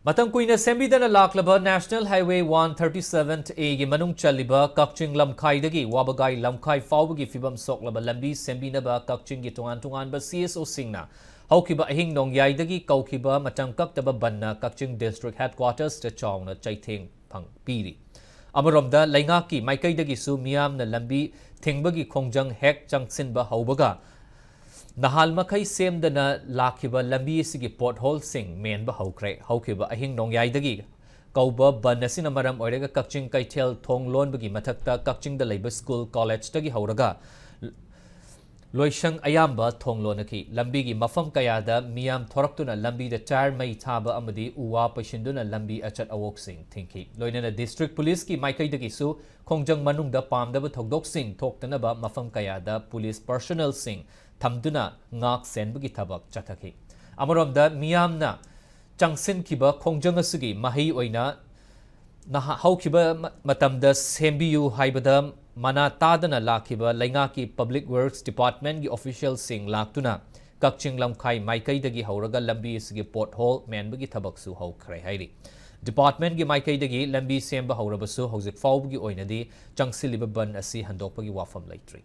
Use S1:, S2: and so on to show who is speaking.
S1: Matang kuina sembidana laklaba National Highway 137A gi manung chaliba Kakching lamkhai dagi wabagai lamkhai fawbagi fibam soklaba lambi sembinaba Kakching gi tungan ba CSO singna haukiba ahing nongyai dagi kaukiba matang kaktaba banna Kakching District Headquarters ta chawna chaitheng phang piri amaromda laingaki maikai dagi su miyam na lambi thingbagi khongjang hek changsinba haubaga Nahal makai sem dana lakiba lambi sigi pothole sing men ba haukre haukiba ahing nongyai dagi kauba banasina maram oirega Kakching kaithel thong lon bagi mathakta Kakching da leiba school college dagi hauraga loisang ayamba thong lonaki lambi gi mafam kaya da miyam thoraktuna lambi da tar mai thaba amadi uwa pashinduna lambi achat awok sing thinki loinana district police ki maikai dagi su khongjang manung da pamda ba thogdok sing thoktana ba mafam kaya da police personnel sing thamduna ngak senbagi thabak chathaki amarom da miyamna changsin kiba khongjang asugi mahi oina na haukiba matamda sembiu haibada mana tadana lakiba laingaki public works department gi official sing laktuna Kakching lamkhai maikai dagi hauraga lambi sigi pothole menbagi thabak su haukre hairi department gi maikai dagi lambi semba haurabasu hojik fawbagi oinadi changsiliba ban asi handokpagi wafam laitri